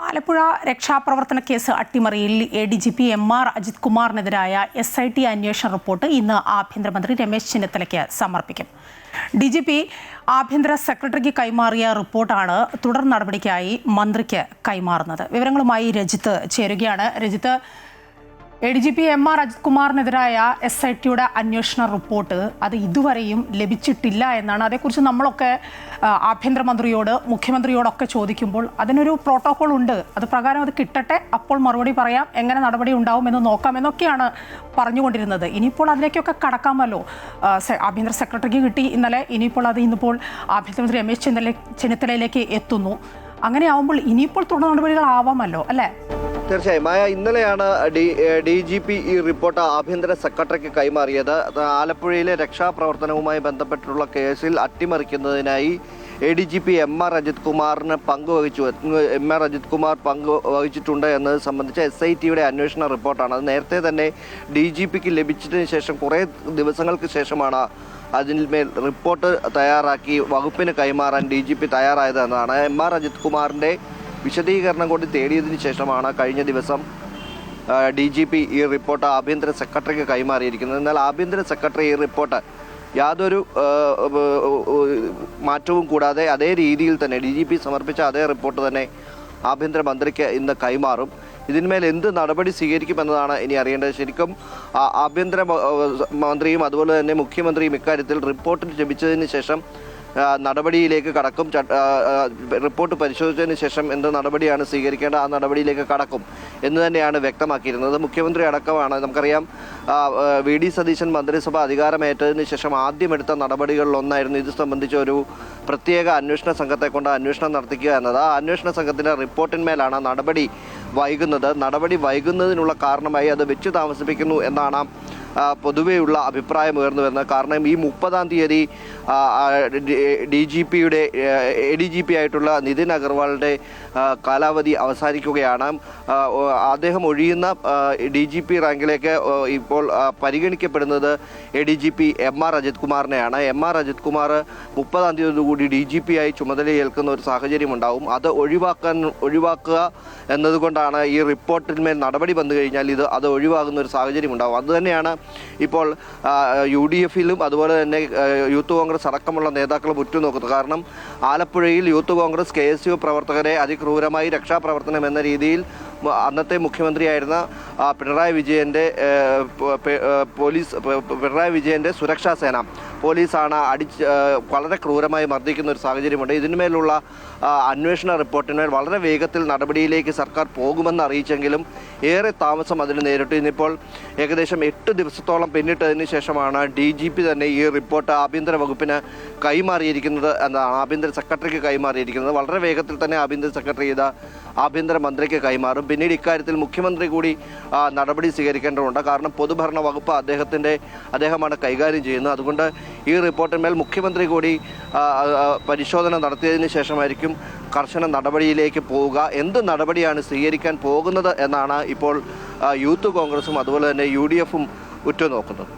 ആലപ്പുഴ രക്ഷാപ്രവർത്തന കേസ് അട്ടിമറിയിൽ ADGP MR Ajith കുമാറിനെതിരായ SIT അന്വേഷണ റിപ്പോർട്ട് ഇന്ന് ആഭ്യന്തരമന്ത്രി രമേശ് ചെന്നിത്തലയ്ക്ക് സമർപ്പിക്കും. DGP ആഭ്യന്തര സെക്രട്ടറിക്ക് കൈമാറിയ റിപ്പോർട്ടാണ് തുടർ നടപടിക്കായി മന്ത്രിക്ക് കൈമാറുന്നത്. വിവരങ്ങളുമായി രജിത്ത് ചേരുകയാണ്. രജിത്ത്, ADGP MR അജിത് കുമാറിനെതിരായ SITയുടെ അന്വേഷണ റിപ്പോർട്ട് അത് ഇതുവരെയും ലഭിച്ചിട്ടില്ല എന്നാണ്. അതേക്കുറിച്ച് നമ്മളൊക്കെ ആഭ്യന്തരമന്ത്രിയോട് മുഖ്യമന്ത്രിയോടൊക്കെ ചോദിക്കുമ്പോൾ അതിനൊരു പ്രോട്ടോകോൾ ഉണ്ട്, അത് പ്രകാരം അത് കിട്ടട്ടെ, അപ്പോൾ മറുപടി പറയാം, എങ്ങനെ നടപടി ഉണ്ടാവുമെന്ന് നോക്കാം എന്നൊക്കെയാണ് പറഞ്ഞുകൊണ്ടിരുന്നത്. ഇനിയിപ്പോൾ അതിലേക്കൊക്കെ കടക്കാമല്ലോ. ആഭ്യന്തര സെക്രട്ടറിക്ക് കിട്ടി ഇന്നലെ, ഇനിയിപ്പോൾ അത് ഇന്നിപ്പോൾ ആഭ്യന്തരമന്ത്രി രമേശ് ചെന്നിത്തലയിലേക്ക് എത്തുന്നു. അങ്ങനെ ആവുമ്പോൾ ഇനിയിപ്പോൾ തുടർ നടപടികളാവാമല്ലോ അല്ലേ? തീർച്ചയായും മായ, ഇന്നലെയാണ് DGP ഈ റിപ്പോർട്ട് ആഭ്യന്തര സെക്രട്ടറിക്ക് കൈമാറിയത്. ആലപ്പുഴയിലെ രക്ഷാപ്രവർത്തനവുമായി ബന്ധപ്പെട്ടുള്ള കേസിൽ അട്ടിമറിക്കുന്നതിനായി ADGP MR അജിത് കുമാറിന് അജിത് കുമാർ പങ്കുവഹിച്ചിട്ടുണ്ട് എന്നത് സംബന്ധിച്ച SITയുടെ അന്വേഷണ റിപ്പോർട്ടാണ്. അത് നേരത്തെ തന്നെ DGPക്ക് ലഭിച്ചതിന് ശേഷം കുറേ ദിവസങ്ങൾക്ക് ശേഷമാണ് അതിന്മേൽ റിപ്പോർട്ട് തയ്യാറാക്കി വകുപ്പിന് കൈമാറാൻ DGP തയ്യാറായത് എന്നാണ്. MR അജിത് കുമാറിൻ്റെ വിശദീകരണം കൊണ്ട് തേടിയതിനു ശേഷമാണ് കഴിഞ്ഞ ദിവസം DGP ഈ റിപ്പോർട്ട് ആഭ്യന്തര സെക്രട്ടറിക്ക് കൈമാറിയിരിക്കുന്നത്. എന്നാൽ ആഭ്യന്തര സെക്രട്ടറി ഈ റിപ്പോർട്ട് യാതൊരു മാറ്റവും കൂടാതെ അതേ രീതിയിൽ തന്നെ DGP സമർപ്പിച്ച അതേ റിപ്പോർട്ട് തന്നെ ആഭ്യന്തരമന്ത്രിക്ക് ഇന്ന് കൈമാറും. ഇതിന്മേൽ എന്ത് നടപടി സ്വീകരിക്കുമെന്നതാണ് ഇനി അറിയേണ്ടത്. ശരിക്കും ആഭ്യന്തര മന്ത്രിയും അതുപോലെ തന്നെ മുഖ്യമന്ത്രിയും ഇക്കാര്യത്തിൽ റിപ്പോർട്ട് ലഭിച്ചതിന് ശേഷം നടപടിയിലേക്ക് കടക്കും. റിപ്പോർട്ട് പരിശോധിച്ചതിന് ശേഷം എന്ത് നടപടിയാണ് സ്വീകരിക്കേണ്ട ആ നടപടിയിലേക്ക് കടക്കും എന്ന് തന്നെയാണ് വ്യക്തമാക്കിയിരുന്നത്. മുഖ്യമന്ത്രി അടക്കമാണ്. നമുക്കറിയാം, VD സതീശൻ മന്ത്രിസഭ അധികാരമേറ്റതിന് ശേഷം ആദ്യമെടുത്ത നടപടികളിലൊന്നായിരുന്നു ഇത് സംബന്ധിച്ച ഒരു പ്രത്യേക അന്വേഷണ സംഘത്തെ കൊണ്ട് അന്വേഷണം നടത്തിക്കുക എന്നത്. ആ അന്വേഷണ സംഘത്തിൻ്റെ റിപ്പോർട്ടിന്മേലാണ് നടപടി വൈകുന്നത്. നടപടി വൈകുന്നതിനുള്ള കാരണമായി അത് വെച്ച് താമസിപ്പിക്കുന്നു എന്നാണ് പൊതുവെയുള്ള അഭിപ്രായം ഉയർന്നു വരുന്നത്. കാരണം ഈ 30-ാം തീയതി ADGP ആയിട്ടുള്ള നിതിൻ അഗർവാളിൻ്റെ കാലാവധി അവസാനിക്കുകയാണ്. അദ്ദേഹം ഒഴിയുന്ന DGP റാങ്കിലേക്ക് ഇപ്പോൾ പരിഗണിക്കപ്പെടുന്നത് ADGP MR Ajith കുമാറിനെയാണ്. MR Ajith Kumar 30-ാം തീയതി കൂടി DGP ആയി ചുമതലയേൽക്കുന്ന ഒരു സാഹചര്യം ഉണ്ടാവും. അത് ഒഴിവാക്കുക എന്നതുകൊണ്ടാണ് ഈ റിപ്പോർട്ടിന്മേൽ നടപടി വന്നു കഴിഞ്ഞാൽ അത് ഒഴിവാകുന്ന ഒരു സാഹചര്യം ഉണ്ടാവും. അതുതന്നെയാണ് ഇപ്പോൾ UDF-ലും അതുപോലെ തന്നെ യൂത്ത് കോൺഗ്രസ് അടക്കമുള്ള നേതാക്കളും ഉറ്റുനോക്കുന്നത്. കാരണം ആലപ്പുഴയിൽ യൂത്ത് കോൺഗ്രസ് KSU പ്രവർത്തകരെ അതിക്രൂരമായി രക്ഷാപ്രവർത്തനം എന്ന രീതിയിൽ അന്നത്തെ മുഖ്യമന്ത്രിയായിരുന്ന പിണറായി വിജയൻ്റെ സുരക്ഷാ സേന പോലീസാണ് വളരെ ക്രൂരമായി മർദ്ദിക്കുന്ന ഒരു സാഹചര്യമുണ്ട്. ഇതിന്മേലുള്ള അന്വേഷണ റിപ്പോർട്ടിന്മേൽ വളരെ വേഗത്തിൽ നടപടിയിലേക്ക് സർക്കാർ പോകുമെന്ന് അറിയിച്ചെങ്കിലും ഏറെ താമസം അതിന് നേരിട്ടു. ഇന്നിപ്പോൾ ഏകദേശം 8 ദിവസത്തോളം പിന്നിട്ടതിന് ശേഷമാണ് DGP തന്നെ ഈ റിപ്പോർട്ട് ആഭ്യന്തര വകുപ്പിന് കൈമാറിയിരിക്കുന്നത് എന്നാണ്, ആഭ്യന്തര സെക്രട്ടറിക്ക് കൈമാറിയിരിക്കുന്നത്. വളരെ വേഗത്തിൽ തന്നെ ആഭ്യന്തര സെക്രട്ടറി ഇത് ആഭ്യന്തര മന്ത്രിക്ക് കൈമാറും. പിന്നീട് ഇക്കാര്യത്തിൽ മുഖ്യമന്ത്രി കൂടി നടപടി സ്വീകരിക്കേണ്ടതുണ്ട്. കാരണം പൊതുഭരണ വകുപ്പ് അദ്ദേഹമാണ് കൈകാര്യം ചെയ്യുന്നത്. അതുകൊണ്ട് ഈ റിപ്പോർട്ടിന്മേൽ മുഖ്യമന്ത്രി കൂടി പരിശോധന നടത്തിയതിന് ശേഷമായിരിക്കും കർശന നടപടിയിലേക്ക് പോവുക. എന്ത് നടപടിയാണ് സ്വീകരിക്കാൻ പോകുന്നത് എന്നാണ് ഇപ്പോൾ യൂത്ത് കോൺഗ്രസും അതുപോലെ തന്നെ UDF-ഉം ഉറ്റുനോക്കുന്നത്.